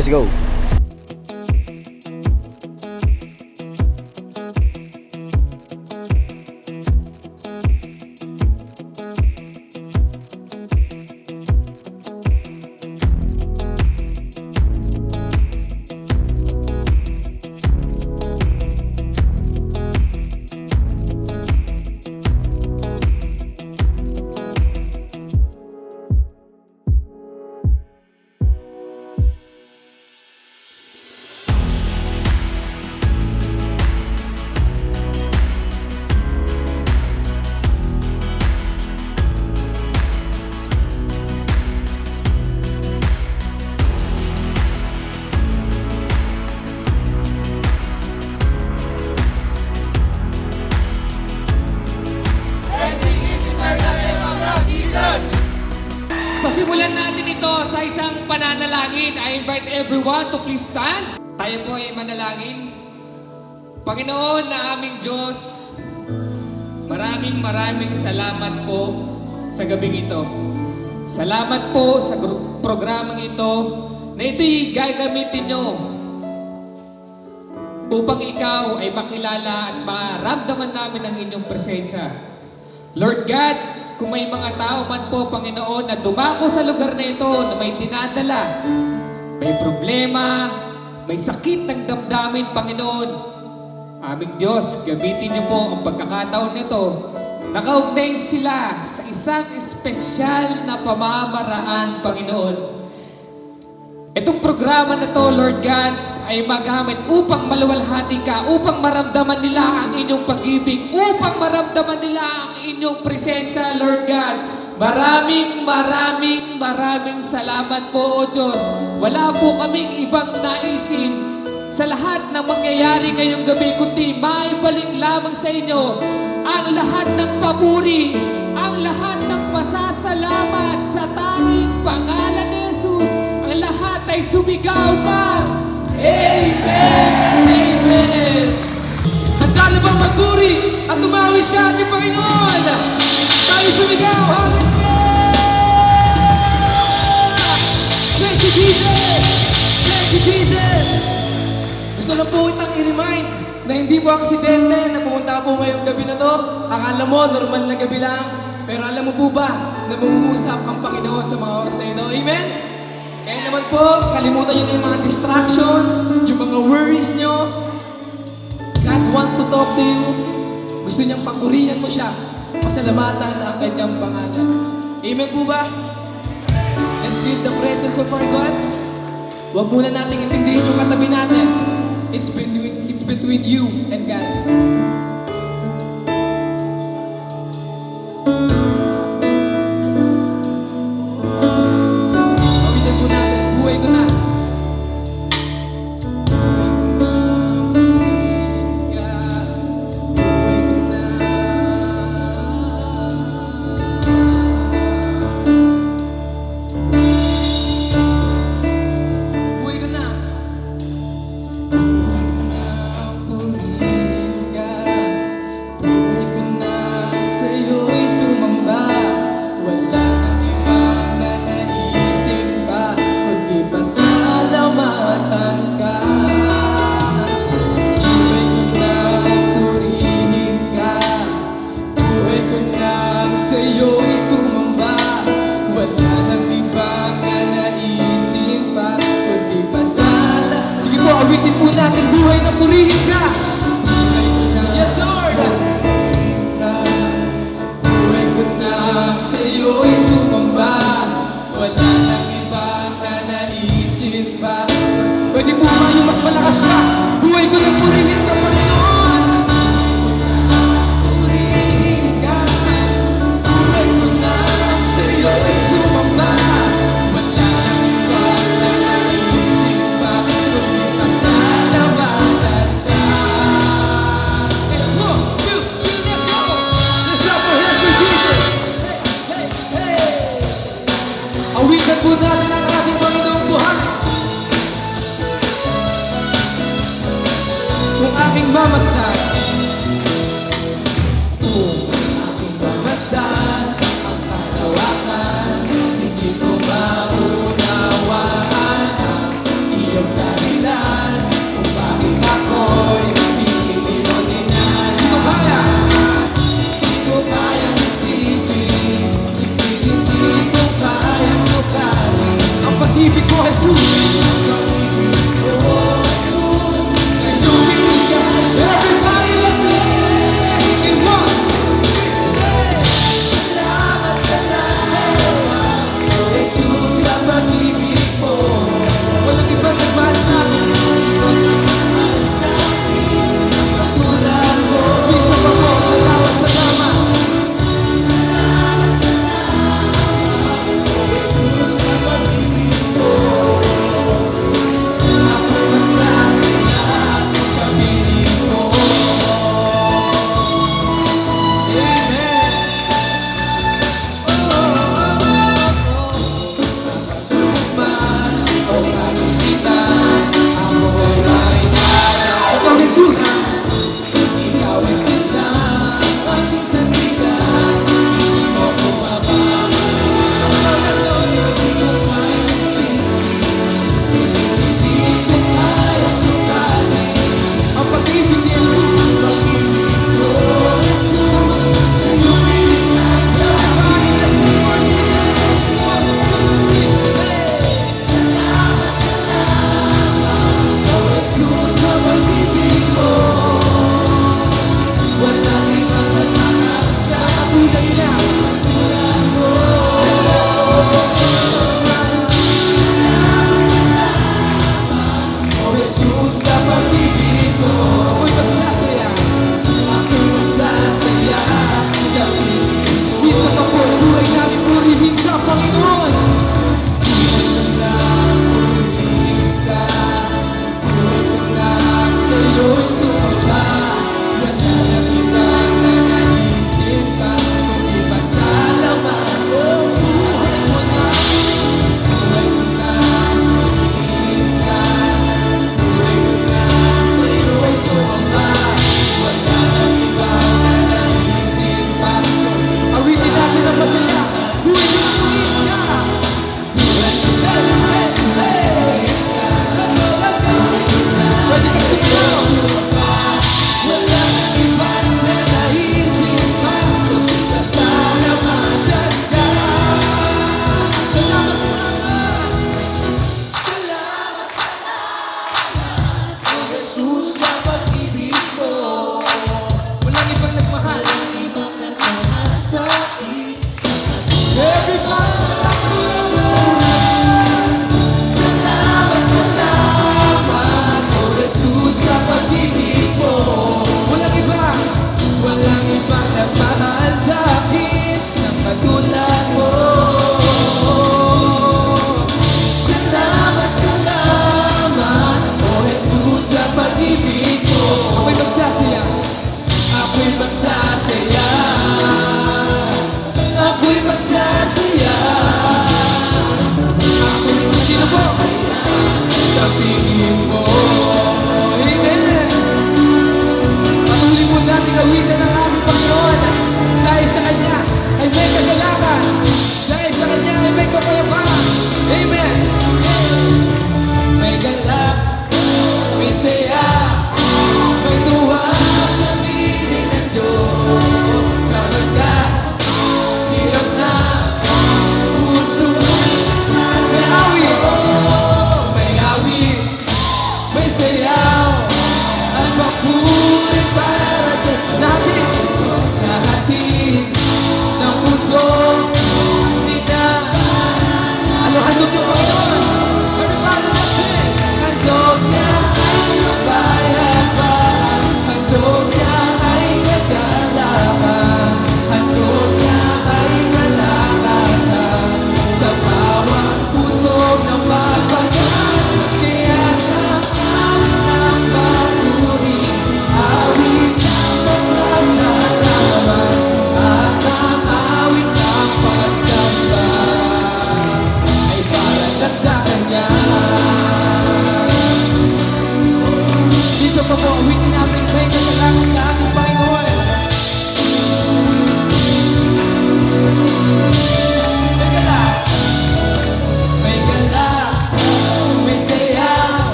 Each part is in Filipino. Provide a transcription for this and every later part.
Let's go! So simulan natin ito sa isang pananalangin. I invite everyone to please stand. Tayo po ay manalangin. Panginoon na aming Diyos, maraming salamat po sa gabing ito. Salamat po sa programang ito na ito'y gagamitin nyo upang ikaw ay makilala at maramdaman namin ang inyong presensya. Lord God, kung may mga tao man po, Panginoon, na dumako sa lugar na ito na may dinadala, may problema, may sakit ng damdamin, Panginoon, aming Diyos, gamitin niyo po ang pagkakataon nito. Nakaugnay sila sa isang espesyal na pamamaraan, Panginoon. Itong programa na to, Lord God, ay magamit upang maluwalhati ka, upang maramdaman nila ang inyong pag-ibig, upang maramdaman nila ang inyong presensya, Lord God. Maraming salamat po, O Diyos. Wala po kaming ibang naisin sa lahat ng mangyayari ngayong gabi, kundi maibalik lamang sa inyo ang lahat ng papuri, ang lahat ng pasasalamat sa tanging pangalan ni Jesus. Ang lahat ay sumigaw pa. Amen and amen. Handa na bang magpuri at tumawi sa ating Panginoon? Tayo sumigaw, hallelujah! Thank you, Jesus! Thank you, Jesus! Gusto lang po itang i-remind na hindi po aksidente na pumunta po ngayong gabi na to. Akala mo, normal na gabi lang. Pero alam mo po ba na mangungusap ang Panginoon sa mga oras na ito? Amen? Kaya naman po, kalimutan nyo na yung mga distraction, yung mga worries nyo. God wants to talk to you. Gusto niyang papurihan mo siya. Pasalamatan ang kanyang pangalan. Amen po ba? Let's feel the presence of our God. Huwag muna natin intindihin yung katabi natin. It's between you and God. Awitin po natin, buhay na purihin ka. Yes, Lord. Buhay ko na sa iyo'y sumamba. Wala nang ibang nanaisin pa. Pwede po ba yung mas malakas pa? Buhay ko na purihin ka, Panginoon. Purihin ka. Buhay ko na sa iyo'y sumamba. Awitan po natin ang ating Panginoong buhay. Kung aking mamasdan, ang kalawakan, hindi ko maunawaan ang iyong iyong dahilan kung bakit ako'y pipilinan. Di ko kaya, di ko kayang isipin, hindi ko kayang sukatin ang pag-ibig ko, Jesus. Ang pag-ibig ko, Jesus, na lumigay. Everybody, let's sing in one. Salamat sa lahat, Jesus, sa pag-ibig mo. Walang ibang nagmahal sa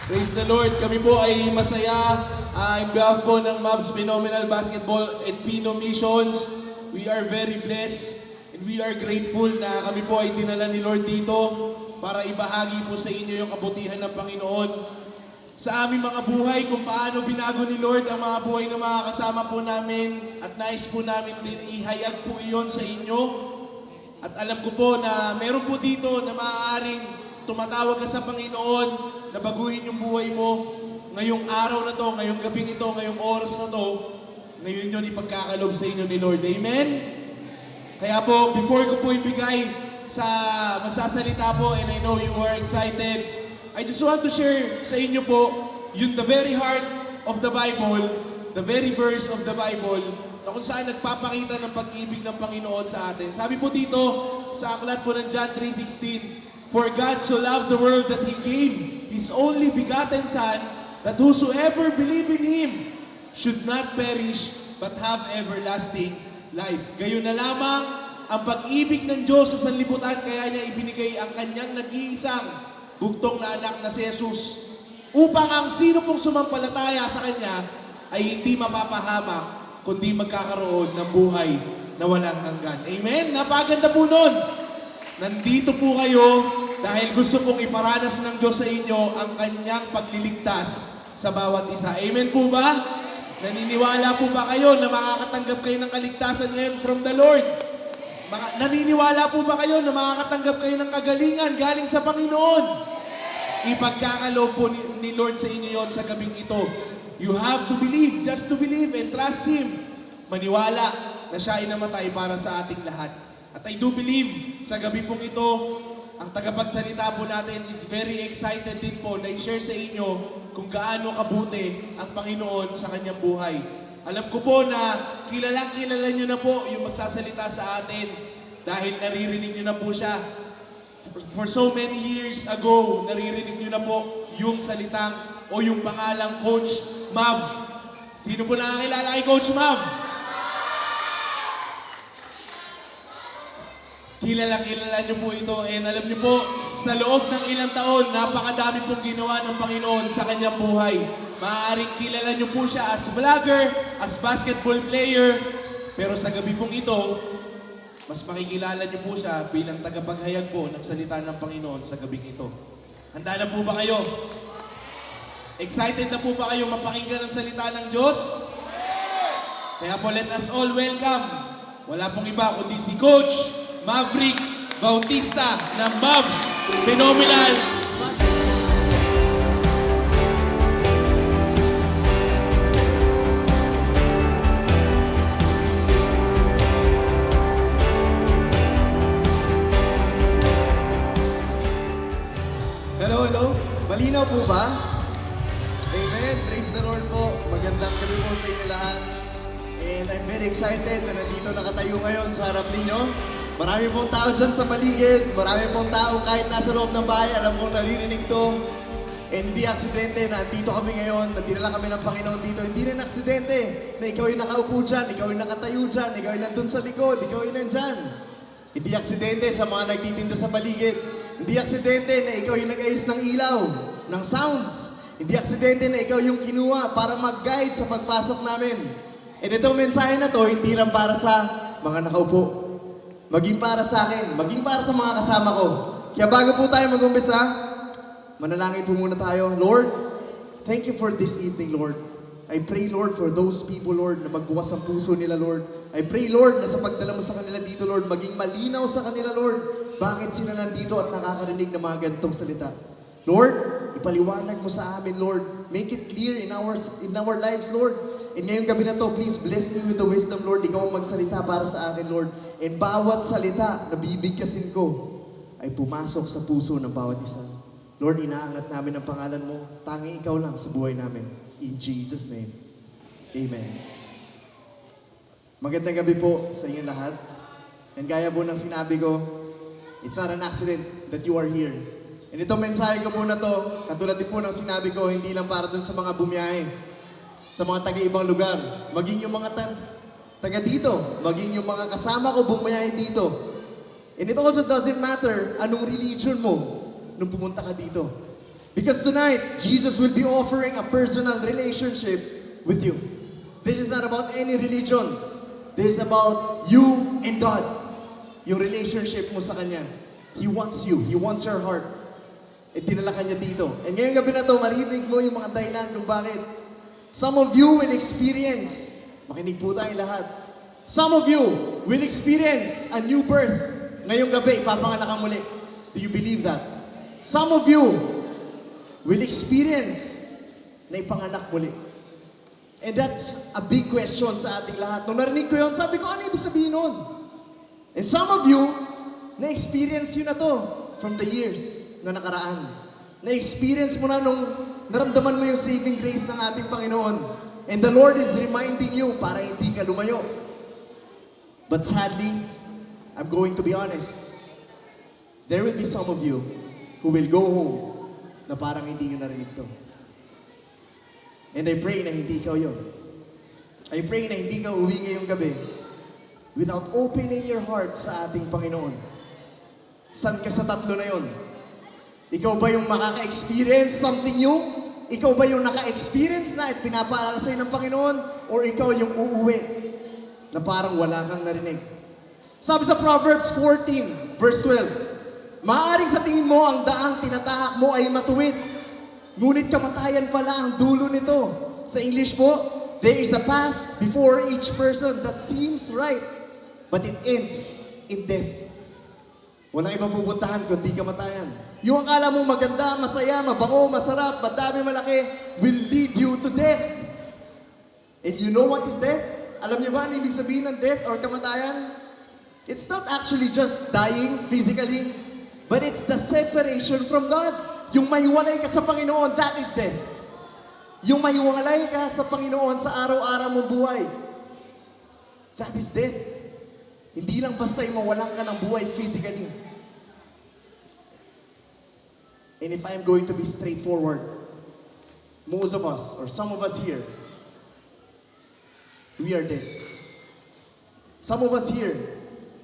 Praise the Lord. Kami po ay masaya in behalf po ng Mavs Phenomenal Basketball and Pino Missions. We are very blessed and we are grateful na kami po ay dinala ni Lord dito para ibahagi po sa inyo yung kabutihan ng Panginoon sa aming mga buhay, kung paano binago ni Lord ang mga buhay ng mga kasama po namin, at nais po namin din ihayag po iyon sa inyo. At alam ko po na meron po dito na maaaring tumatawag ka sa Panginoon na baguhin yung buhay mo ngayong araw na to, ngayong gabing ito, ngayong oras na to. Ngayon yun ipagkakalob sa inyo ni Lord. Amen? Kaya po, before ko po ibigay sa magsasalita po, and I know you are excited, I just want to share sa inyo po yung the very heart of the Bible, the very verse of the Bible, na kung saan nagpapakita ng pag-ibig ng Panginoon sa atin. Sabi po dito sa aklat po ng John 3:16, "For God so loved the world that He gave His only begotten Son, that whosoever believe in Him should not perish but have everlasting life." Gayon na lamang ang pag-ibig ng Diyos sa sanlibutan, kaya niya ibinigay ang kanyang nag-iisang bugtong na anak na si Jesus, upang ang sino pong sumampalataya sa Kanya ay hindi mapapahamak, kundi magkakaroon ng buhay na walang hanggan. Amen? Napaganda po nun. Nandito po kayo dahil gusto pong iparanas ng Diyos sa inyo ang Kanyang pagliligtas sa bawat isa. Amen po ba? Naniniwala po ba kayo na makakatanggap kayo ng kaligtasan ngayon from the Lord? Naniniwala po ba kayo na makakatanggap kayo ng kagalingan galing sa Panginoon? Ipagkakaloob po ni Lord sa inyo yon sa gabing ito. You have to believe, just to believe and trust Him. Maniwala na Siya ay namatay para sa ating lahat. At I do believe sa gabi pong ito, ang tagapagsalita po natin is very excited din po na i-share sa inyo kung gaano kabuti ang Panginoon sa kanyang buhay. Alam ko po na kilala nyo na po yung magsasalita sa atin dahil naririnig nyo na po siya. For so many years ago, naririnig nyo na po yung salitang o yung pangalang Coach Mav. Sino po nakakilala kay Coach Mav? Kilala nyo po ito, and alam nyo po, sa loob ng ilang taon, napakadami pong ginawa ng Panginoon sa kanyang buhay. Maaaring kilala nyo po siya as vlogger, as basketball player, pero sa gabi pong ito, mas makikilala nyo po siya bilang tagapaghayag po ng salita ng Panginoon sa gabing ito. Handa na po ba kayo? Excited na po ba kayo mapakinggan ang salita ng Diyos? Kaya po, let us all welcome. Wala pong iba kundi si Coach Maverick Bautista ng Mavs Phenomenal. Hello. Malinaw po ba? Amen. Praise the Lord po. Magandang gabi po sa inyo lahat. And I'm very excited na nandito nakatayo ngayon sa harap ninyo. Marami pong tao dyan sa paligid. Marami pong tao kahit nasa loob ng bahay. Alam kong naririnig to. And hindi aksidente na andito kami ngayon. Nandila kami ng Panginoon dito. Hindi rin aksidente na ikaw yung nakaupo dyan, ikaw yung nakatayo dyan, ikaw yung nandun sa likod, ikaw yung nandyan. Hindi aksidente sa mga nagtitinda sa paligid. Hindi aksidente na ikaw yung nag-ayos ng ilaw, ng sounds. Hindi aksidente na ikaw yung kinuha para mag-guide sa pagpasok namin. And itong mensahe na to, hindi lang para sa mga nakaupo. Maging para sa akin, maging para sa mga kasama ko. Kaya bago po tayo mag-umpisa, manalangin po muna tayo. Lord, thank you for this evening, Lord. I pray, Lord, for those people, Lord, na magbukas ang puso nila, Lord. I pray, Lord, na sa pagdala mo sa kanila dito, Lord, maging malinaw sa kanila, Lord, bakit sila nandito at nakakarinig ng mga ganitong salita. Lord, ipaliwanag mo sa amin, Lord. Make it clear in our lives, Lord. And ngayong gabi na to, please bless me with the wisdom, Lord. Ikaw ang magsalita para sa akin, Lord. And bawat salita na bibigkasin ko ay pumasok sa puso ng bawat isa. Lord, inaangat namin ang pangalan mo. Tanging ikaw lang sa buhay namin. In Jesus' name, Amen. Magandang gabi po sa inyo lahat. And gaya po ng sinabi ko, it's not an accident that you are here. And itong mensahe ko po na to, katulad din po ng sinabi ko, hindi lang para dun sa mga bumiyahe, sa mga taga-ibang lugar, maging yung mga taga dito, maging yung mga kasama ko bumiyahe dito. And it also doesn't matter anong religion mo nung pumunta ka dito. Because tonight, Jesus will be offering a personal relationship with you. This is not about any religion. This is about you and God. Yung relationship mo sa Kanya. He wants you. He wants your heart. E dinala ka niya dito. And ngayong gabi na to, marinig mo yung mga dahilan kung bakit. Some of you will experience, makinig po tayong lahat. Some of you will experience a new birth. Ngayong gabi, ipapanganak ka muli. Do you believe that? Some of you will experience na ipanganak muli. And that's a big question sa ating lahat. Nung narinig ko yun, sabi ko, ano ibig sabihin nun? And some of you, na-experience yun na to from the years na nakaraan. Na-experience mo na nung naramdaman mo yung saving grace ng ating Panginoon. And the Lord is reminding you para hindi ka lumayo. But sadly, I'm going to be honest. There will be some of you who will go home na parang hindi nyo narinig to. And I pray na hindi ikaw yun. I pray na hindi ka uwi ngayong gabi without opening your heart sa ating Panginoon. San ka sa tatlo na yun? Ikaw ba yung makaka-experience something new? Ikaw ba yung naka-experience na at pinapaalala sa'yo ng Panginoon? Or ikaw yung uuwi na parang wala kang narinig? Sabi sa Proverbs 14, verse 12, maaring sa tingin mo ang daang tinatahak mo ay matuwid. Ngunit kamatayan pala ang dulo nito. Sa English po, there is a path before each person that seems right, but it ends in death. Walang ibang pupuntahan kundi kamatayan. Yung akala mong maganda, masaya, mabango, masarap, madami, malaki, will lead you to death. And you know what is death? Alam niyo ba ang ibig sabihin ng death or kamatayan? It's not actually just dying physically, but it's the separation from God. Yung mahiwalay ka sa Panginoon, that is death. Yung mahiwalay ka sa Panginoon sa araw-araw mong buhay, that is death. Hindi lang basta yung mawalan ka ng buhay physically. And if I'm going to be straightforward, most of us, or some of us here, we are dead. Some of us here,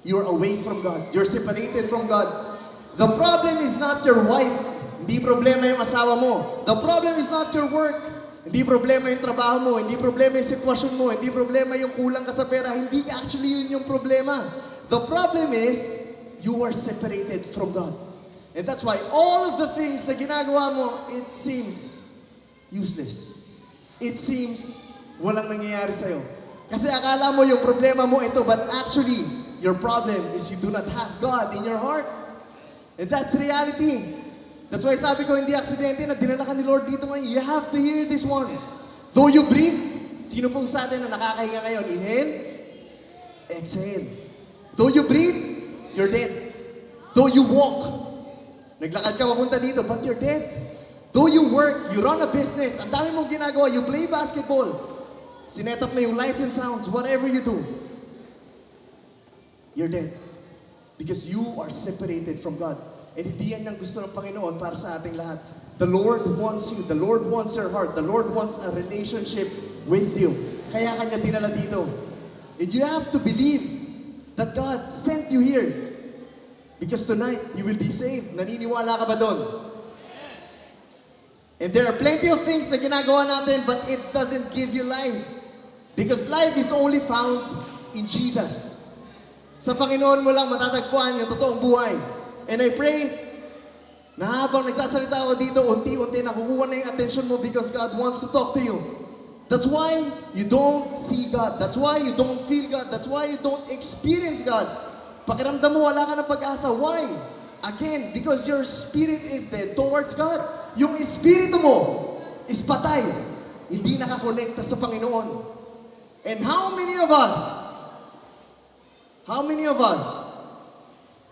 you're away from God. You're separated from God. The problem is not your wife. Hindi problema yung asawa mo. The problem is not your work. Hindi problema yung trabaho mo. Hindi problema yung sitwasyon mo. Hindi problema yung kulang ka sa pera. Hindi actually yun yung problema. The problem is, you are separated from God. And that's why all of the things na ginagawa mo, it seems useless. It seems walang nangyayari sa'yo. Kasi akala mo yung problema mo ito, but actually, your problem is you do not have God in your heart. And that's reality. That's why sabi ko, hindi aksidente na dinala ka ni Lord dito ngayon. You have to hear this one. Though you breathe, sino po sa atin na nakakahinga ngayon? Inhale, exhale. Though you breathe, you're dead. Though you walk, naglakad ka papunta dito, but you're dead. Though you work, you run a business, ang dami mong ginagawa, you play basketball, sinet up mo yung lights and sounds, whatever you do, you're dead. Because you are separated from God. And hindi yan ang gusto ng Panginoon para sa ating lahat. The Lord wants you. The Lord wants your heart. The Lord wants a relationship with you. Kaya Kanya dinala dito. And you have to believe that God sent you here. Because tonight, you will be saved. Naniniwala ka ba doon? And there are plenty of things na ginagawa natin, but it doesn't give you life. Because life is only found in Jesus. Sa Panginoon mo lang matatagpuan yung totoong buhay. And I pray na habang nagsasalita ako dito, unti-unti nakukuha na yung attention mo because God wants to talk to you. That's why you don't see God. That's why you don't feel God. That's why you don't experience God. Pakiramdam mo, wala ka ng pag-asa. Why? Again, because your spirit is dead towards God. Yung espiritu mo is patay. Hindi nakakonekta sa Panginoon. And how many of us,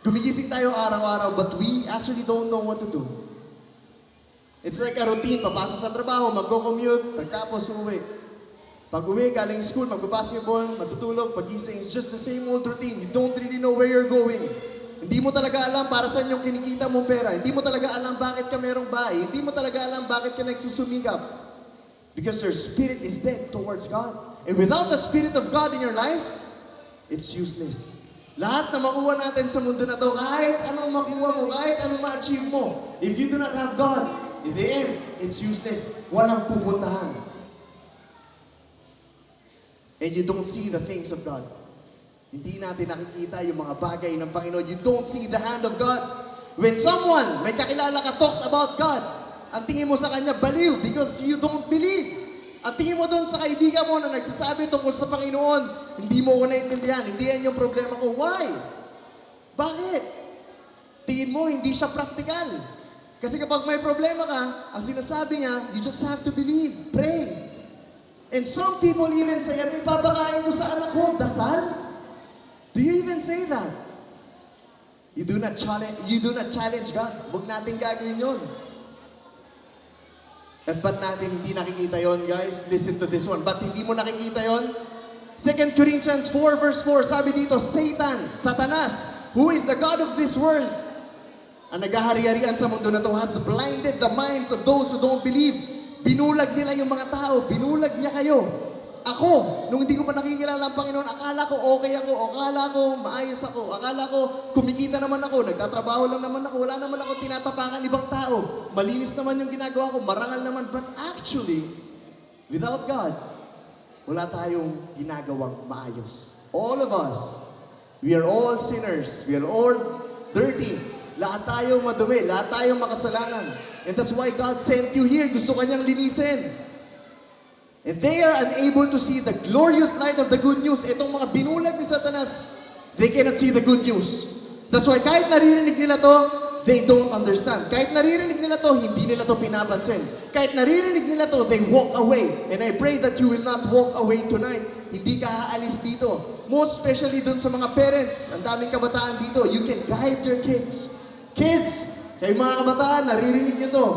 gumigising tayo araw-araw, but we actually don't know what to do. It's like a routine. Papasok sa trabaho, mag-commute, pagtapos uwi. Pag uwi, galing school, mag-basketball, matutulog, pagising, it's just the same old routine. You don't really know where you're going. Hindi mo talaga alam para saan yung kinikita mong pera. Hindi mo talaga alam bakit ka merong bahay. Hindi mo talaga alam bakit ka nagsusumikap. Because your spirit is dead towards God. And without the Spirit of God in your life, it's useless. Lahat na makuha natin sa mundo na to, kahit anong makuha mo, kahit anong ma-achieve mo, if you do not have God, In the end, it's useless. Walang pupuntahan. And you don't see the things of God. Hindi natin nakikita yung mga bagay ng Panginoon. You don't see the hand of God. When someone, may kakilala ka, talks about God, ang tingin mo sa kanya, baliw, because you don't believe. Ang tingin mo doon sa kaibigan mo na nagsasabi tungkol sa Panginoon, hindi mo ko naintindihan, hindi yan yung problema ko. Why? Bakit? Tingin mo, hindi siya practical. Kasi kapag may problema ka, ang sinasabi niya, you just have to believe, pray. And some people even say, ano ipapakain mo sa anak ko? Dasal? Do you even say that? You do not challenge God. Huwag natin gagawin yun. At ba't natin hindi nakikita yon, guys? Listen to this one. Ba't hindi mo nakikita yon? 2 Corinthians 4 verse 4, sabi dito, Satan, Satanas, who is the God of this world, ang naghahari-harian sa mundo na to, has blinded the minds of those who don't believe. Binulag nila yung mga tao, binulag niya kayo. Ako, nung hindi ko pa nakikilala ang Panginoon, akala ko okay ako, akala ko maayos ako, akala ko kumikita naman ako, nagtatrabaho lang naman ako, wala naman ako tinatapakan ibang tao. Malinis naman yung ginagawa ko, marangal naman. But actually, without God, wala tayong ginagawang maayos. All of us, we are all sinners, we are all dirty. Lahat tayo madumi, lahat tayo makasalanan. And that's why God sent you here. Gusto kanyang linisin. And they are unable to see the glorious light of the good news. Itong mga binulag ni Satanas, they cannot see the good news. That's why kahit naririnig nila to, they don't understand. Kahit naririnig nila to, hindi nila to pinapansin. Kahit naririnig nila to, they walk away. And I pray that you will not walk away tonight. Hindi ka haalis dito. Most especially dun sa mga parents. Ang daming kabataan dito. You can guide your kids. Kids, kayo mga kabataan, naririnig nyo to.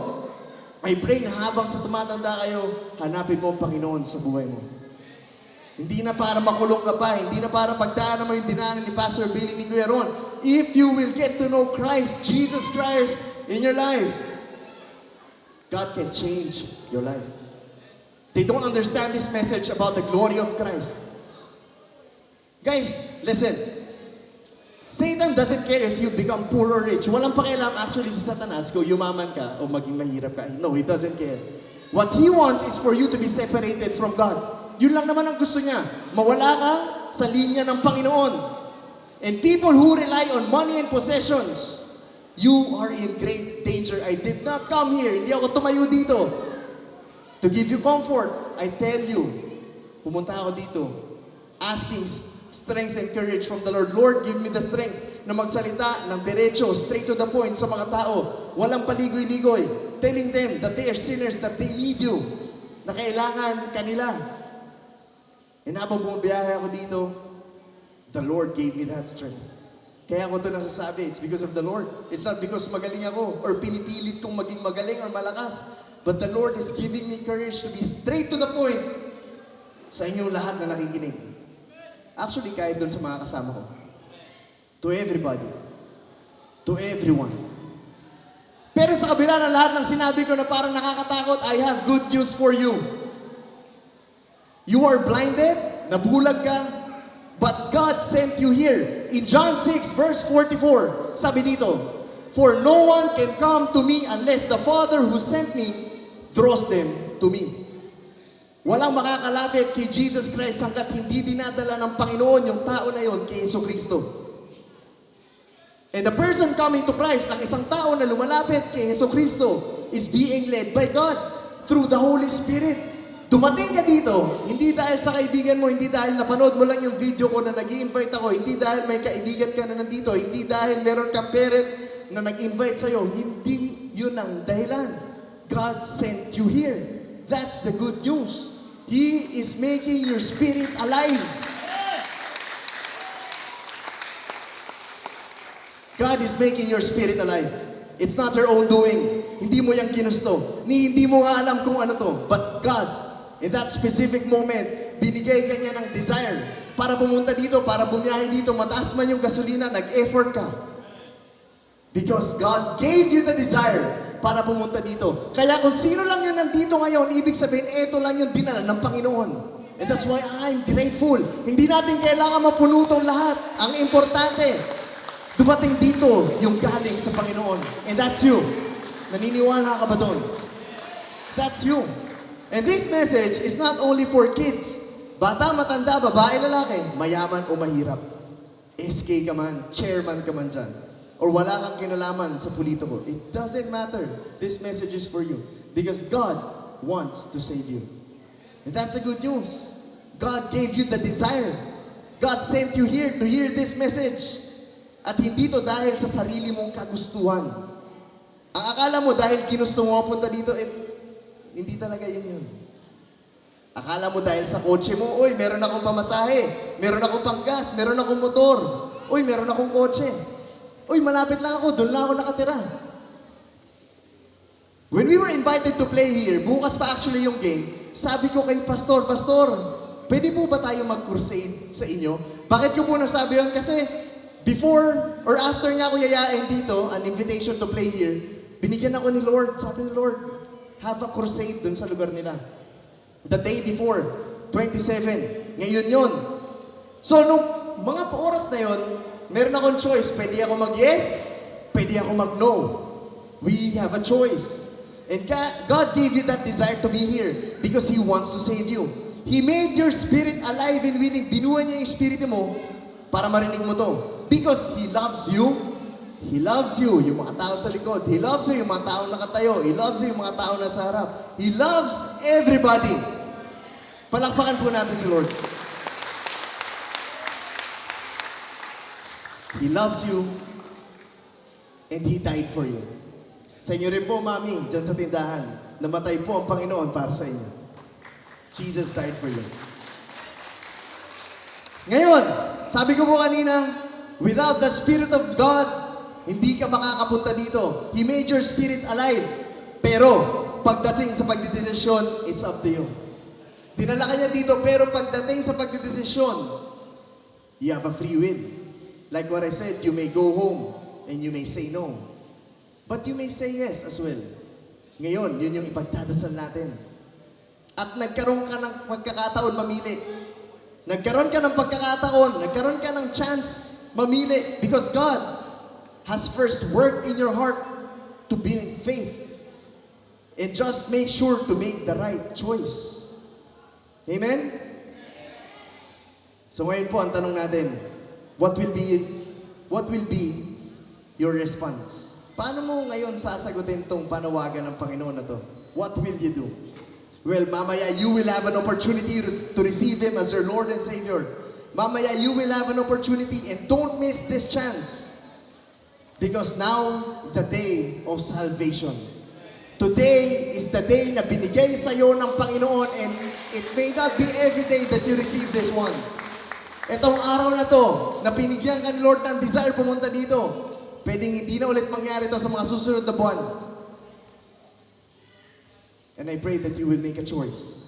I pray na habang sa tumatanda kayo, hanapin mo ang Panginoon sa buhay mo. Hindi na para makulong ka pa, hindi na para pagdaanan mo yung dinaanan ni Pastor Billy, ni Kuya Ron. If you will get to know Christ, Jesus Christ, in your life, God can change your life. They don't understand this message about the glory of Christ. Guys, listen. Satan doesn't care if you become poor or rich. Walang pakialam actually si Satanas kung yumaman ka o maging mahirap ka. No, he doesn't care. What he wants is for you to be separated from God. Yun lang naman ang gusto niya. Mawala ka sa linya ng Panginoon. And people who rely on money and possessions, you are in great danger. I did not come here. Hindi ako tumayo dito to give you comfort. I tell you, pumunta ako dito asking strength and courage from the Lord. Lord, give me the strength na magsalita ng diretso, straight to the point sa mga tao. Walang paligoy-ligoy. Telling them that they are sinners, that they need you. Na kailangan kanila. And habang bumabiyahe ako dito, the Lord gave me that strength. Kaya ako ito nasasabi, it's because of the Lord. It's not because magaling ako or pinipilit kong maging magaling or malakas. But the Lord is giving me courage to be straight to the point sa inyong lahat na nakikinig. Actually, kahit doon sa mga kasama ko. To everybody. To everyone. Pero sa kabila ng lahat ng sinabi ko na parang nakakatakot, I have good news for you. You are blinded, nabulag ka, but God sent you here. In John 6 verse 44, sabi dito, for no one can come to me unless the Father who sent me draws them to me. Walang makakalapit kay Jesus Christ hanggat hindi dinadala ng Panginoon yung tao na yon kay Jesucristo. And the person coming to Christ, ang isang tao na lumalapit kay Jesucristo, is being led by God through the Holy Spirit. Dumating ka dito, hindi dahil sa kaibigan mo, hindi dahil napanood mo lang yung video ko na nag-i-invite ako, hindi dahil may kaibigan ka na nandito, hindi dahil meron kang parent na nag-invite sa'yo, hindi yun ang dahilan. God sent you here. That's the good news. He is making your spirit alive. God is making your spirit alive. It's not your own doing. Hindi mo yang ginusto. Hindi mo nga alam kung ano to. But God, in that specific moment, binigay ka niya ng desire para pumunta dito, para bumiyahe dito, mataas man yung gasolina, nag-effort ka. Because God gave you the desire para pumunta dito. Kaya kung sino lang yun nandito ngayon, ibig sabihin, eto lang yung dinala ng Panginoon. And that's why I'm grateful. Hindi natin kailangan mapuno itong lahat. Ang importante, dumating dito yung galing sa Panginoon. And that's you. Naniniwala ka ba doon? That's you. And this message is not only for kids. Bata, matanda, babae, lalaki, mayaman o mahirap. SK ka man, chairman ka man dyan, or wala kang kinalaman sa politiko. It doesn't matter. This message is for you. Because God wants to save you. And that's the good news. God gave you the desire. God sent you here to hear this message. At hindi to dahil sa sarili mong kagustuhan. Ang akala mo dahil ginusto mo punta dito, hindi talaga yun. Akala mo dahil sa kotse mo, uy, meron akong pamasahe, meron akong panggas, meron akong motor, uy, meron akong kotse. Uy, malapit lang ako, doon lang ako nakatira. When we were invited to play here, bukas pa actually yung game, sabi ko kay Pastor, pwede po ba tayo mag-crusade sa inyo? Bakit ko po nasabi yun? Kasi before or after niya ako yayain dito, an invitation to play here, binigyan ako ni Lord. Sabi ni Lord, have a crusade dun sa lugar nila. The day before, 27. Ngayon yun. So, nung mga oras na yun, meron akong choice. Pwede ako mag-yes, pwede ako mag-no. We have a choice. And God gave you that desire to be here because He wants to save you. He made your spirit alive and willing. Binuhay niya yung spirit mo para marinig mo to. Because He loves you. He loves you, yung mga tao sa likod. He loves you, yung mga tao nakatayo. He loves you, yung mga tao nasa harap. He loves everybody. Palakpakan po natin si Lord. He loves you and He died for you. Sa inyo rin po, Mami, dyan sa tindahan, namatay po ang Panginoon para sa inyo. Jesus died for you. Ngayon, sabi ko po kanina, without the Spirit of God, hindi ka makakapunta dito. He made your spirit alive. Pero, pagdating sa pagdidesisyon, it's up to you. Dinala ka niya dito, pero pagdating sa pagdidesisyon, you have a free will. Like what I said, you may go home and you may say no. But you may say yes as well. Ngayon, yun yung ipagdadasal natin. At nagkaroon ka ng pagkakataon mamili. Nagkaroon ka ng pagkakataon, nagkaroon ka ng chance mamili. Because God has first worked in your heart to build faith. And just make sure to make the right choice. Amen? So ngayon po, ang tanong natin, what will be your response? Paano mo ngayon sasagutin tong panawagan ng Panginoon na to? What will you do? Well, mamaya you will have an opportunity to receive Him as your Lord and Savior. Mamaya you will have an opportunity and don't miss this chance. Because now is the day of salvation. Today is the day na binigay sa iyo ng Panginoon, and it may not be every day that you receive this one. Itong araw na to, na binigyan ka ni Lord ng desire pumunta dito, pwedeng hindi na ulit mangyari to sa mga susunod na buwan. And I pray that you will make a choice.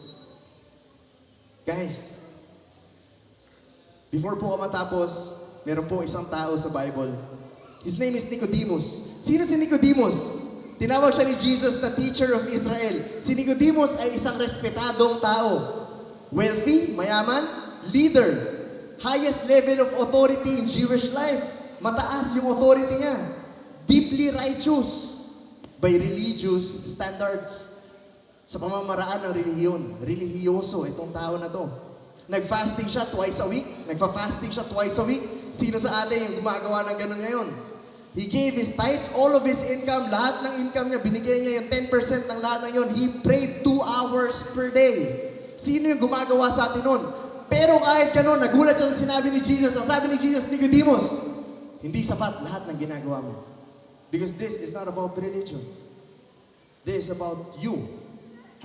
Guys, before po ako matapos, meron po isang tao sa Bible. His name is Nicodemus. Sino si Nicodemus? Tinawag siya ni Jesus na teacher of Israel. Si Nicodemus ay isang respetadong tao. Wealthy, mayaman, leader. Highest level of authority in Jewish life. Mataas yung authority niya. Deeply righteous by religious standards. Sa pamamaraan ng relihiyon. Relihiyoso itong tao na to. Nag-fasting siya twice a week. Nagfa-fasting siya twice a week. Sino sa atin yung gumagawa ng ganun ngayon? He gave his tithes, all of his income, lahat ng income niya, binigay niya yung 10% ng lahat ng yun. He prayed 2 hours per day. Sino yung gumagawa sa atin nun? Pero kahit ganun, nagulat siya sa sinabi ni Jesus. Ang sabi ni Jesus, Nicodemus, hindi sapat lahat ng ginagawa mo. Because this is not about religion. This is about you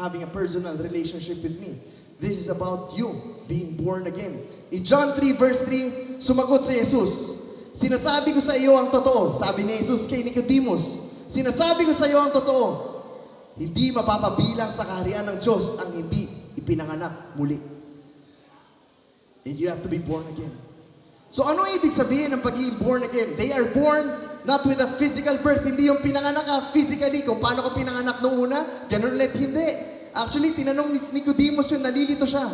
having a personal relationship with me. This is about you being born again. In John 3 verse 3, sumagot si Jesus, sinasabi ko sa iyo ang totoo. Sabi ni Jesus kay Nicodemus, sinasabi ko sa iyo ang totoo. Hindi mapapabilang sa kaharian ng Diyos ang hindi ipinanganak muli. And you have to be born again. So ano ibig sabihin ng pagiging born again? They are born not with a physical birth. Hindi yung pinanganak ka physically. Kung paano ko pinanganak noong una, ganun ulit. Hindi. Actually, tinanong ni Nicodemus yun, nalilito siya.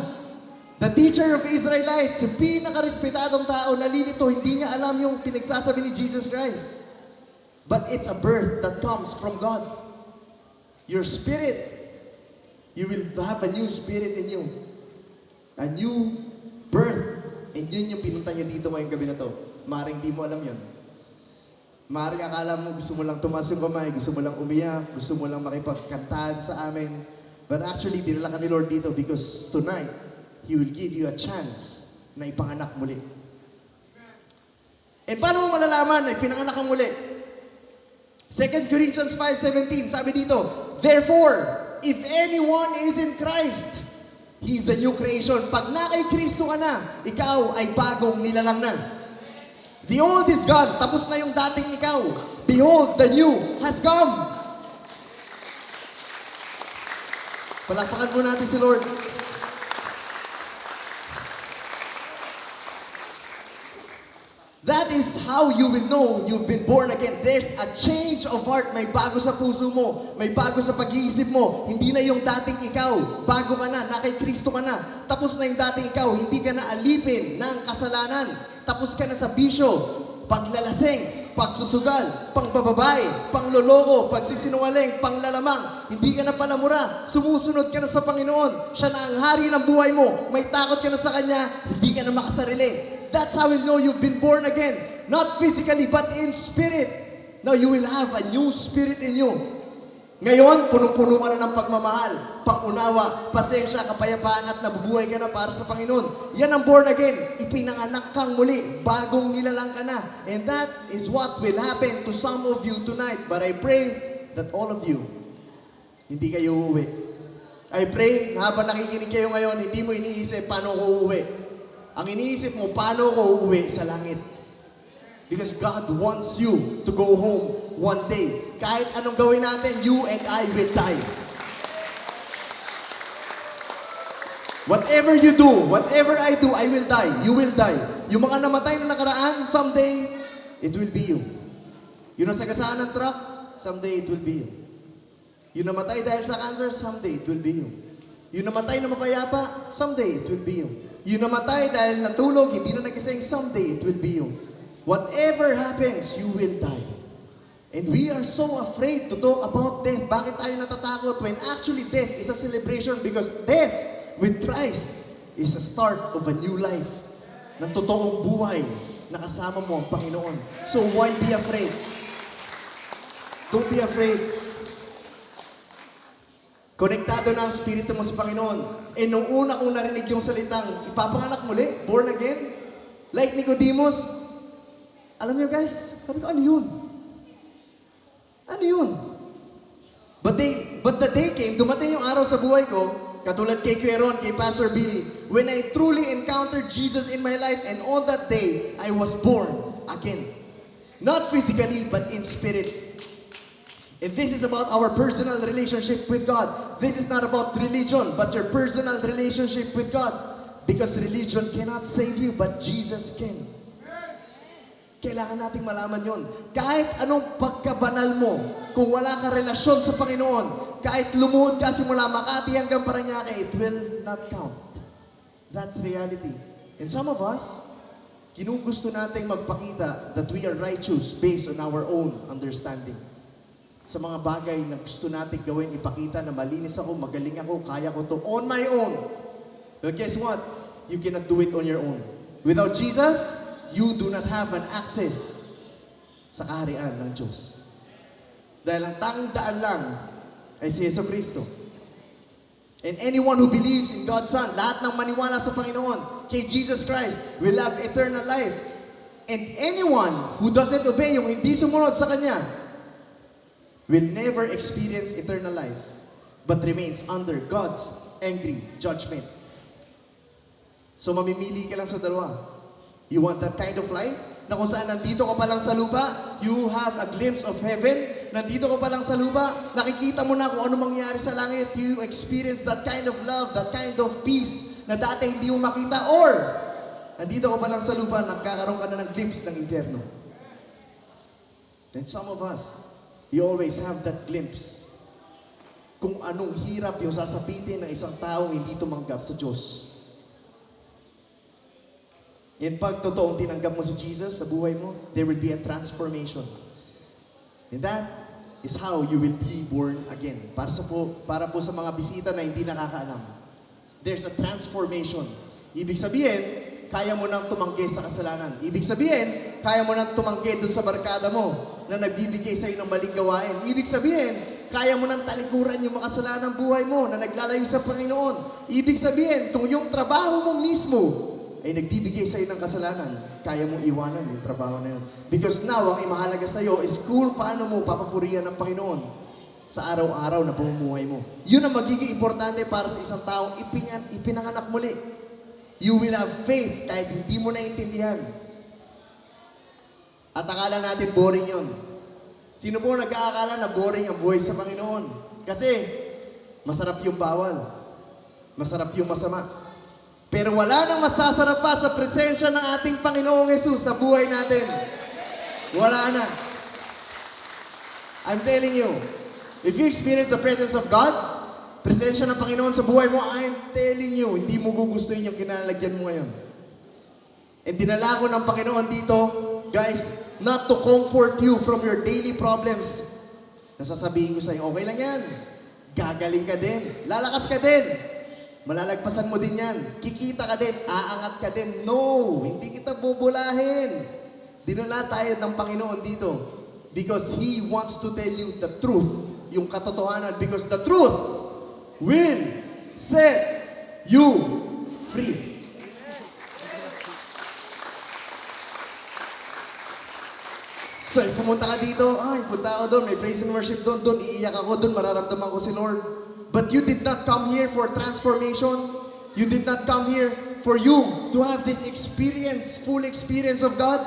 The teacher of Israelites, yung pinaka-respetadong tao, nalilito, hindi niya alam yung pinagsasabi ni Jesus Christ. But it's a birth that comes from God. your spirit. You will have a new spirit in you. A new birth. And yun yung pinunta nyo dito ngayong gabi na to. Maring di mo alam yun. Maring akala mo gusto mo lang tumas yung kamay, gusto mo lang umiyak, gusto mo lang makipagkantahan sa amin. But actually, dinala ka ni Lord dito because tonight, He will give you a chance na ipanganak muli. And paano mo malalaman na ipinanganak ka muli? 2 Corinthians 5:17, sabi dito, therefore, if anyone is in Christ, he is a new creation. Pag na kay Kristo ka na, ikaw ay bagong nilalang na. The old is gone. Tapos na yung dating ikaw. Behold, the new has come. Palakpakan po natin si Lord. That is how you will know you've been born again. There's a change of heart. May bago sa puso mo. May bago sa pag-iisip mo. Hindi na yung dating ikaw. Bago ka na. Kay Kristo ka na. Tapos na yung dating ikaw. Hindi ka na alipin ng kasalanan. Tapos ka na sa bisyo, paglalasing, pagsusugal, pangbababae, pangloloko, pagsisinungaling, panglalamang. Hindi ka na palamura. Sumusunod ka na sa Panginoon. Siya na ang hari ng buhay mo. May takot ka na sa Kanya. Hindi ka na makasarili. That's how we'll know you've been born again. Not physically, but in spirit. Now, you will have a new spirit in you. Ngayon, punong-puno ka na ng pagmamahal, pangunawa, pasensya, kapayapaan at nabubuhay ka na para sa Panginoon. Yan ang born again. Ipinanganak kang muli. Bagong nilalang ka na. And that is what will happen to some of you tonight. But I pray that all of you, hindi kayo uuwi. I pray na habang nakikinig kayo ngayon, hindi mo iniisip paano ko uuwi. Ang iniisip mo, paano ko uuwi sa langit? Because God wants you to go home one day. Kahit anong gawin natin, you and I will die. Whatever you do, whatever I do, I will die. You will die. Yung mga namatay na nakaraan, someday, it will be you. Yung nasagasaan ng truck, someday it will be you. Yung namatay dahil sa cancer, someday it will be you. Yung namatay na mapayapa, someday it will be you. Yung namatay dahil natulog, hindi na nagising, someday it will be you. Whatever happens, you will die. And we are so afraid to talk about death. Bakit tayo natatakot when actually death is a celebration? Because death with Christ is a start of a new life. Ng totoong buhay na kasama mo ang Panginoon. So why be afraid? Don't be afraid. Konektado na ang spirito mo sa Panginoon. E nung una kong narinig yung salitang, ipapanganak muli, born again, like Nicodemus, alam niyo guys, sabi ko, ano yun? Ano yun? But the day came, dumating yung araw sa buhay ko, katulad kay Queron, kay Pastor Billy, when I truly encountered Jesus in my life, and on that day, I was born again. Not physically, but in spirit. And this is about our personal relationship with God. This is not about religion, but your personal relationship with God. Because religion cannot save you, but Jesus can. Kailangan nating malaman yon. Kahit anong pagkabanal mo, kung wala ka relasyon sa Panginoon, kahit lumuhod ka simula Makati hanggang Parañaque, it will not count. That's reality. And some of us, ginugusto nating magpakita that we are righteous based on our own understanding. Sa mga bagay na gusto nating gawin, ipakita na malinis ako, magaling ako, kaya ko to on my own. But guess what? You cannot do it on your own. Without Jesus, you do not have an access sa kaharian ng Diyos. Dahil ang tanging daan lang ay si Yesu Cristo. And anyone who believes in God's Son, lahat ng maniwala sa Panginoon, kay Jesus Christ, will have eternal life. And anyone who doesn't obey, yung hindi sumunod sa Kanya, will never experience eternal life, but remains under God's angry judgment. So mamimili ka lang sa dalawa. You want that kind of life? Na kung saan nandito ka pa lang sa lupa, you have a glimpse of heaven. Nandito ka pa lang sa lupa, nakikita mo na kung ano mangyari sa langit. You experience that kind of love, that kind of peace na dati hindi mo makita. Or, nandito ka pa lang sa lupa, nagkakaroon ka na ng glimpse ng impyerno. And some of us, you always have that glimpse kung anong hirap yung sasapitin ng isang taong hindi tumanggap sa Diyos. And pag totoong tinanggap mo si Jesus sa buhay mo, there will be a transformation. And that is how you will be born again. Para po sa mga bisita na hindi nakakaalam. There's a transformation. Ibig sabihin, kaya mo nang tumanggi sa kasalanan. Ibig sabihin, kaya mo nang tumanggi dun sa barkada mo na nagbibigay sa'yo ng maling gawain. Ibig sabihin, kaya mo nang talikuran yung makasalanang buhay mo na naglalayo sa Panginoon. Ibig sabihin, kung yung trabaho mo mismo ay nagbibigay sa'yo ng kasalanan, kaya mong iwanan yung trabaho na yun. Because now, ang imahalaga sa'yo is kung paano mo papapurihan ng Panginoon sa araw-araw na pamumuhay mo. Yun ang magiging importante para sa isang taong ipinanganak muli. You will have faith kahit hindi mo naintindihan. At akala natin boring yun. Sino po nag-aakala na boring ang buhay sa Panginoon? Kasi masarap yung bawal. Masarap yung masama. Pero wala nang masasarap pa sa presensya ng ating Panginoong Hesus sa buhay natin. Wala na. I'm telling you, if you experience the presence of God, presensya ng Panginoon sa buhay mo, I'm telling you, hindi mo gugustuhin yung kinalalagyan mo ngayon. And dinala ko ng Panginoon dito, guys, not to comfort you from your daily problems. Nasasabihin ko sa iyo, okay lang yan. Gagaling ka din. Lalakas ka din. Malalagpasan mo din yan. Kikita ka din. Aangat ka din. No! Hindi kita bubulahin. Dinala tayo ng Panginoon dito. Because He wants to tell you the truth. Yung katotohanan. Because the truth will set you free. So, if pumunta ka dito, punta ako doon, may praise and worship doon, iiyak ako doon, mararamdaman ko si Lord. But you did not come here for transformation. You did not come here for you to have this experience, full experience of God.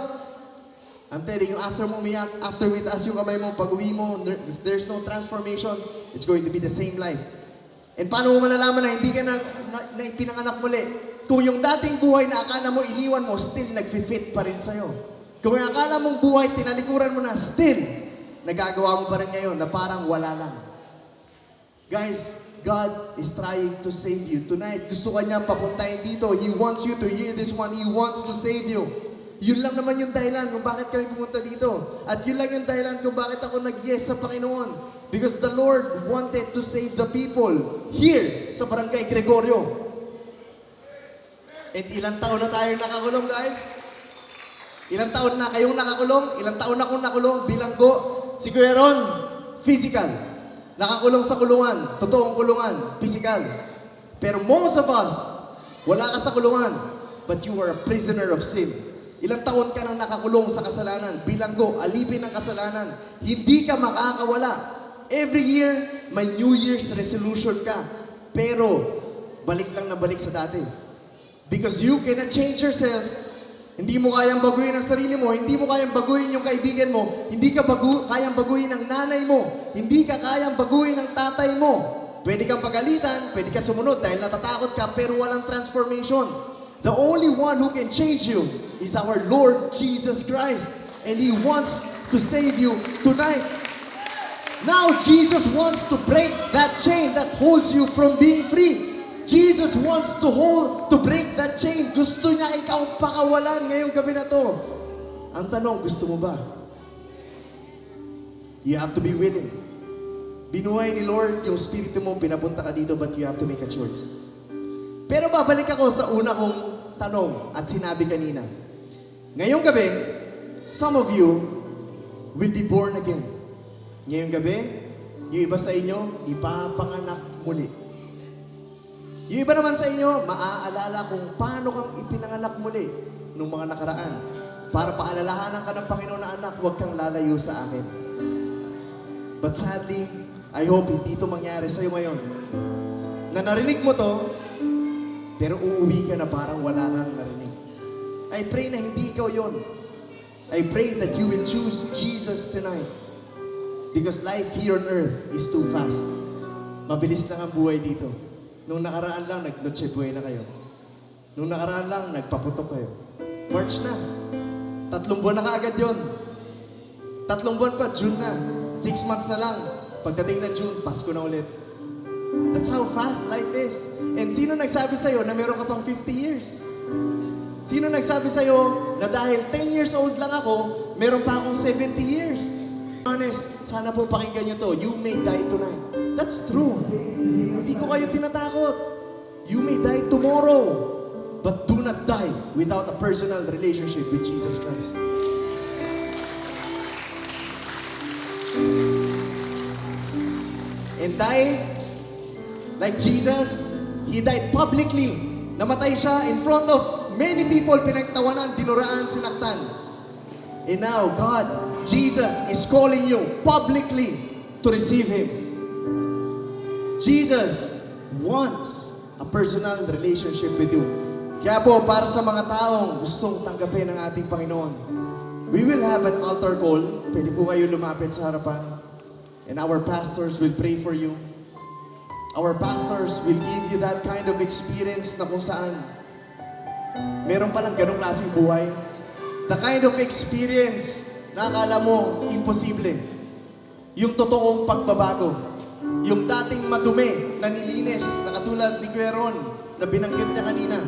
I'm telling you, after mo umiyak, after mo itaas yung kamay mo, pag-uwi mo, if there's no transformation, it's going to be the same life. And paano mo malalaman na hindi ka na pinanganak muli? Kung yung dating buhay na akala mo iniwan mo, still nag-fit pa rin sa'yo. Kung yung akala mong buhay, tinalikuran mo na, still, nagagawa mo pa rin ngayon na parang wala lang. Guys, God is trying to save you. Tonight, gusto ka niya papuntahin dito. He wants you to hear this one. He wants to save you. Yun lang naman yung dahilan kung bakit kami pumunta dito. At yun lang yung dahilan kung bakit ako nag-yes sa Panginoon. Because the Lord wanted to save the people here sa Barangay Gregorio. And ilang taon na tayo nakakulong, guys? Ilang taon na kayong nakakulong? Ilang taon na akong nakulong? Bilanggo. Si Kuya Ron, physical. Nakakulong sa kulungan. Totoong kulungan. Physical. Pero most of us, wala ka sa kulungan. But you are a prisoner of sin. Ilang taon ka nang nakakulong sa kasalanan. Bilanggo, alipin ng kasalanan. Hindi ka makakawala. Every year, may New Year's resolution ka. Pero, balik lang na balik sa dati. Because you cannot change yourself. Hindi mo kayang baguhin ang sarili mo. Hindi mo kayang baguhin yung kaibigan mo. Hindi ka kayang baguhin ang nanay mo. Hindi ka kayang baguhin ang tatay mo. Pwede kang pagalitan, pwede ka sumunod dahil natatakot ka, pero walang transformation. The only one who can change you is our Lord Jesus Christ. And He wants to save you tonight. Now, Jesus wants to break that chain that holds you from being free. Jesus wants to break that chain. Gusto niya ikaw pakawalan ngayong gabi na to. Ang tanong, gusto mo ba? You have to be willing. Binuhay ni Lord yung spirito mo, pinapunta ka dito, but you have to make a choice. Pero babalik ako sa una kong tanong at sinabi kanina. Ngayong gabi, some of you will be born again. Ngayong gabi, yung iba sa inyo, ipapanganak muli. Yung iba naman sa inyo, maaalala kung paano kang ipinanganak muli nung mga nakaraan. Para paalalahanan ka ng Panginoon na anak, huwag kang lalayo sa akin. But sadly, I hope hindi ito mangyari sa'yo ngayon. Na narinig mo to, pero uuwi ka na parang wala kang narinig. I pray na hindi ikaw yon. I pray that you will choose Jesus tonight. Because life here on earth is too fast. Mabilis lang ang buhay dito. Nung nakaraan lang, nag-Noche Buena kayo. Nung nakaraan lang, nagpaputok kayo. March na. 3 buwan na kaagad yun. 3 buwan pa, June na. 6 months na lang. Pagdating na June, Pasko na ulit. That's how fast life is. And sino nagsabi sa'yo na meron ka pang 50 years? Sino nagsabi sa'yo na dahil 10 years old lang ako, meron pa akong 70 years? honest, sana po pakinggan nyo to. You may die tonight. That's true. Hindi ko kayo tinatakot. You may die tomorrow. But do not die without a personal relationship with Jesus Christ. And die like Jesus, He died publicly. Namatay siya in front of many people, pinagtawanan, dinuraan, sinaktan. And now, God, Jesus is calling you publicly to receive Him. Jesus wants a personal relationship with you. Kaya po, para sa mga taong gustong tanggapin ang ating Panginoon, we will have an altar call. Pwede po kayo lumapit sa harapan. And our pastors will pray for you. Our pastors will give you that kind of experience na kung saan meron palang ganong klaseng buhay. The kind of experience na akala mo imposible. Yung totoong pagbabago. Yung dating madumi na nilinis na katulad ni Kuya Ron na binanggit niya kanina.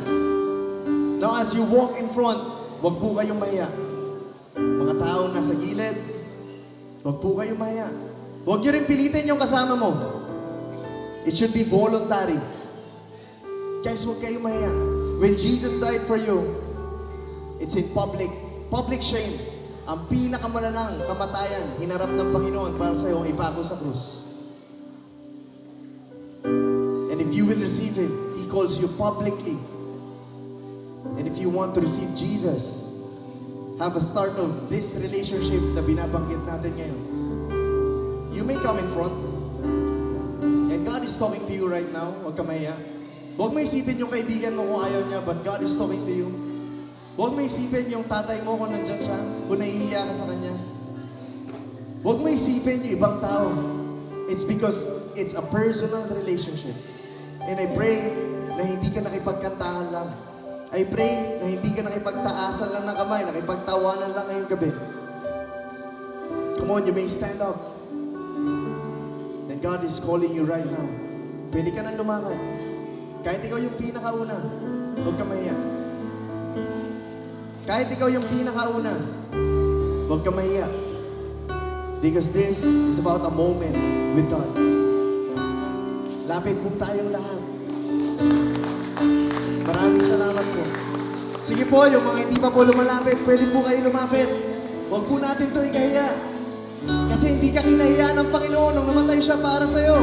Now as you walk in front, wag po kayong mahiya. Mga taong nasa gilid, wag po kayong mahiya. Wag niyo rin pilitin yung kasama mo. It should be voluntary. Guys, wag kayong mahiya. When Jesus died for you, it's in public shame. Ang pinakamalalang kamatayan, hinarap ng Panginoon para sa iyo, ipako sa krus. And if you will receive Him, He calls you publicly. And if you want to receive Jesus, have a start of this relationship na binabanggit natin ngayon. You may come in front. And God is talking to you right now. Huwag ka mahiya. Huwag mo isipin yung kaibigan mo kung ayaw niya, but God is talking to you. Huwag mo isipin yung tatay mo kung nandyan siya, kung nahihiya ka sa kanya. Huwag mo isipin yung ibang tao. It's because it's a personal relationship. And I pray na hindi ka nakipagkantahan lang. I pray na hindi ka nakipagtaasan lang ng kamay, nakipagtawanan lang ngayong gabi. Come on, you may stand up. And God is calling you right now. Pwede ka nang lumakad. Kahit ikaw yung pinakauna, huwag ka mahiya. Kahit ikaw yung pinakauna, huwag ka mahiya. Because this is about a moment with God. Lapit po tayong lahat. Maraming salamat po. Sige po, yung mga hindi pa po lumalapit, pwede po kayo lumapit. Huwag po natin ito ikahiya. Kasi hindi ka kinahiya ng Panginoon nung namatay siya para sa'yo.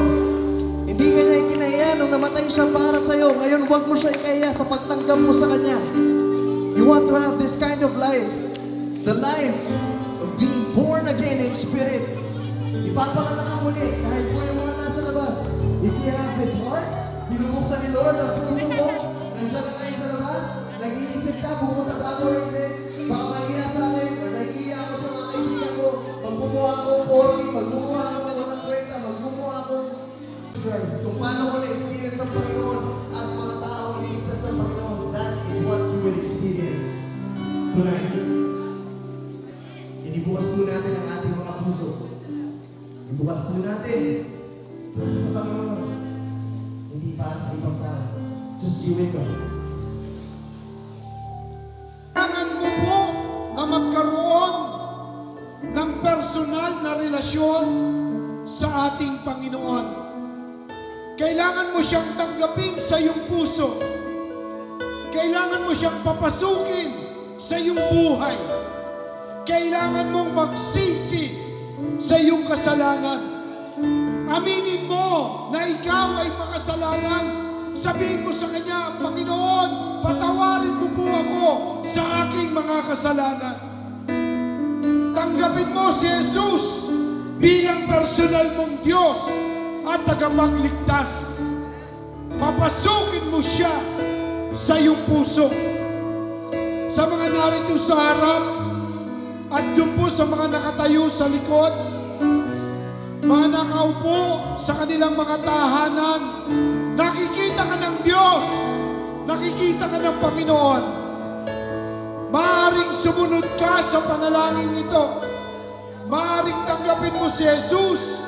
Hindi ka niya kinahiya nung namatay siya para sa'yo. Ngayon, huwag mo siya ikahiya sa pagtanggap mo sa Kanya. You want to have this kind of life. The life of being born again in spirit. Ipapanganak ka muli kahit po yung mga nasa labas. If you have this heart, binubuksan ni Lord ang puso mo, nandiyan ka kayo sa labas, nag-iisip ka, pupunta ka ako hindi, baka mahiya sa akin, or nag-iiya ako sa mga kaibigan ko, magmumuha ako 40, magmumuha ako 120, magmumuha ako kung paano ko na-experience ang Panginoon at mga tao iniligtas ng Panginoon, that is what you will experience tonight. Inibukas po natin ang ating mga puso. Ibukas po natin para sa Panginoon. Hindi para sa ibang tao. Just you and God. Kailangan mo po na magkaroon ng personal na relasyon sa ating Panginoon. Kailangan mo siyang tanggapin sa iyong puso. Kailangan mo siyang papasukin sa iyong buhay. Kailangan mong magsisi sa iyong kasalanan. Aminin mo na ikaw ay makasalanan. Sabihin mo sa Kanya, Panginoon, patawarin mo po ako sa aking mga kasalanan. Tanggapin mo si Jesus bilang personal mong Diyos at tagapagligtas. Papasukin mo siya sa iyong puso. Sa mga narito sa harap at doon po sa mga nakatayo sa likod, mga nakaupo sa kanilang mga tahanan, nakikita ka ng Diyos, nakikita ka ng Panginoon. Maaaring sumunod ka sa panalangin ito. Maaaring tanggapin mo si Jesus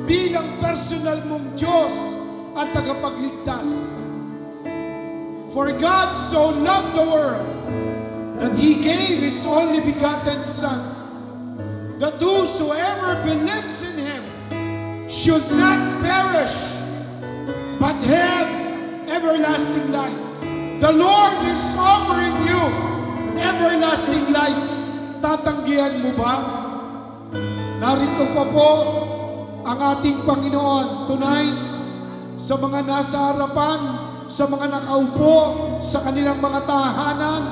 bilang personal mong Diyos at tagapagligtas. For God so loved the world that He gave His only begotten Son, that whosoever believes in him should not perish, but have everlasting life. The Lord is offering you everlasting life. Tatanggihan mo ba? Narito pa po ang ating Panginoon tonight sa mga nasa harapan, sa mga nakaupo sa kanilang mga tahanan.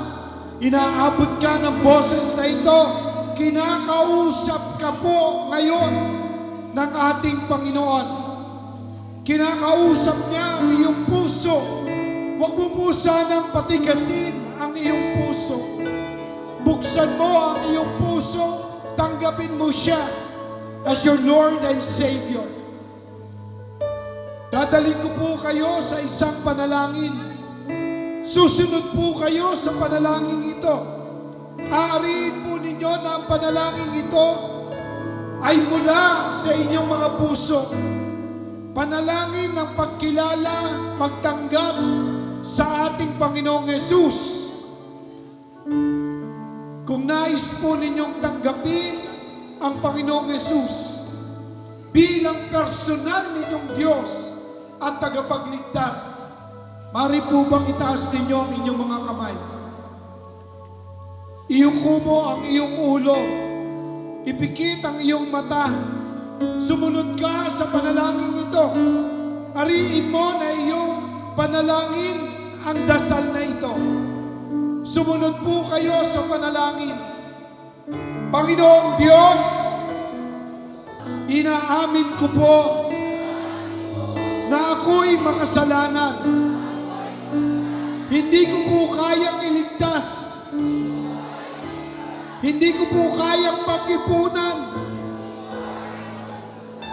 Inaabot ka ng boses na ito. Kinakausap ka po ngayon ng ating Panginoon. Kinakausap niya ang iyong puso. Huwag mo po sanang patigasin ang iyong puso. Buksan mo ang iyong puso, tanggapin mo siya as your Lord and Savior. Dadalhin ko po kayo sa isang panalangin. Susunod po kayo sa panalangin ito. Aariin po ninyo na ang panalangin ito ay mula sa inyong mga puso. Panalangin ng pagkilala, pagtanggap sa ating Panginoong Yesus. Kung nais po ninyong tanggapin ang Panginoong Yesus bilang personal ninyong Diyos at tagapagligtas, mari po bang itaas ninyo ang inyong mga kamay? Iyuko mo ang iyong ulo, ipikit ang iyong mata, sumunod ka sa panalangin ito. Ariin mo na iyong panalangin ang dasal na ito. Sumunod po kayo sa panalangin. Panginoong Diyos, inaamin ko po na ako'y makasalanan. Hindi ko po kayang iligtas. Hindi ko po kayang pag-ipunan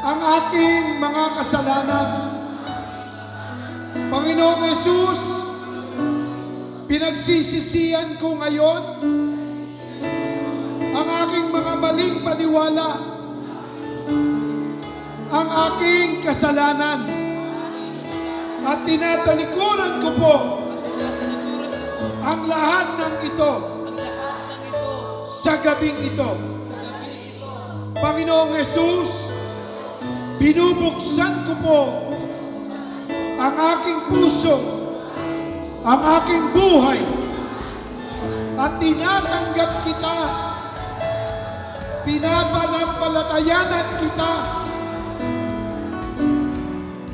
ang aking mga kasalanan. Panginoong Yesus, pinagsisisihan ko ngayon ang aking mga maling paniwala, ang aking kasalanan, at tinatalikuran ko po ang lahat ng ito sa gabing ito. Panginoong Yesus, binubuksan ko po ang aking puso, ang aking buhay, at tinatanggap kita, pinapanampalatayanan kita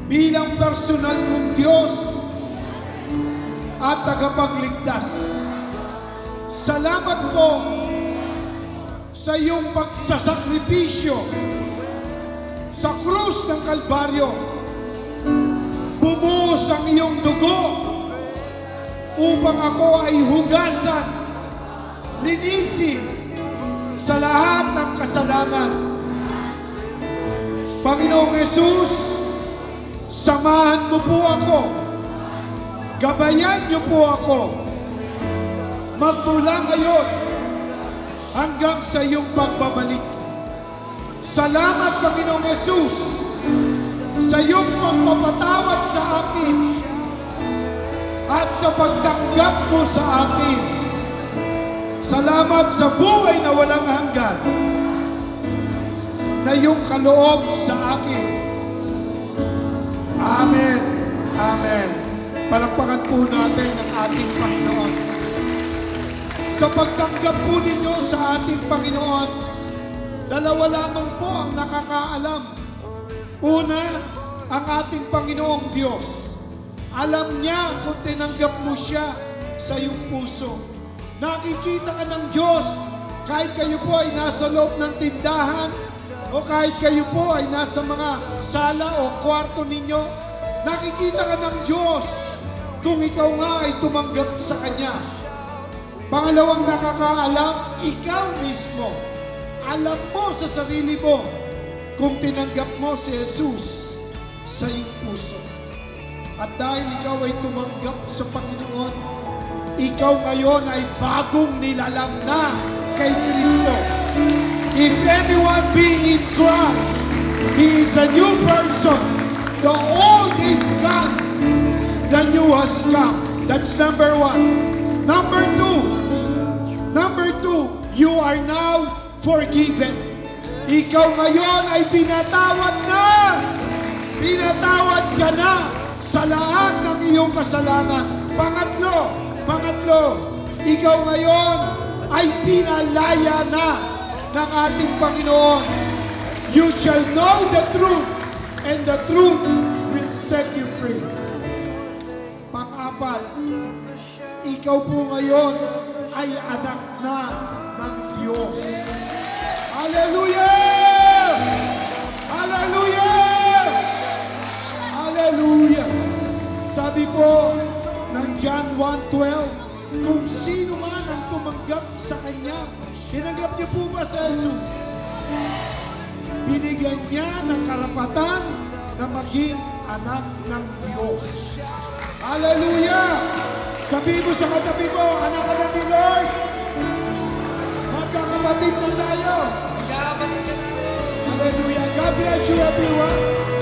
bilang personal kong Diyos at tagapagligtas. Salamat po sa iyong pagsasakripisyo sa krus ng Kalbaryo. Bumuhos ang iyong dugo upang ako ay hugasan, linisin sa lahat ng kasalanan. Panginoong Yesus, samahan mo po ako, gabayan niyo po ako, magmula ngayon hanggang sa iyong pagbabalik. Salamat, Panginoong Yesus, sa iyong pagpapatawad sa akin at sa pagtanggap mo sa akin. Salamat sa buhay na walang hanggan na iyong kaloob sa akin. Amen. Amen. Palakpakan po natin ang ating Panginoon. Sa pagtanggap po ninyo sa ating Panginoon, dalawa lamang po ang nakakaalam. Una, ang ating Panginoong Diyos. Alam niya kung tinanggap mo siya sa iyong puso. Nakikita ka ng Diyos kahit kayo po ay nasa loob ng tindahan o kahit kayo po ay nasa mga sala o kwarto ninyo. Nakikita ka ng Diyos kung ikaw nga ay tumanggap sa Kanya. Pangalawang nakakaalam, ikaw mismo. Alam mo sa sarili mo kung tinanggap mo si Jesus sa iyong puso. At dahil ikaw ay tumanggap sa Panginoon, ikaw ngayon ay bagong nilalang na kay Kristo. If anyone be in Christ, he is a new person. The old is gone, the new has come. That's number one. Number two, you are now forgiven. ikaw ngayon ay pinatawad na. Pinatawad ka na sa lahat ng iyong kasalanan. Pangatlo, ikaw ngayon ay pinalaya na ng ating Panginoon. You shall know the truth, and the truth will set you free. Pang-apat, ikaw po ngayon ay anak na ng Diyos. Hallelujah! Hallelujah! Hallelujah! Sabi po ng John 1:12, kung sino man ang tumanggap sa Kanya, tinanggap niyo po ba sa Jesus? Binigyan niya ng karapatan na maging anak ng Diyos. Hallelujah! Sabihin mo sa katabi mo, anak ka na ni Lord. Magkakapatid na tayo. Magkakapatid ka tayo. Hallelujah. God bless you everyone.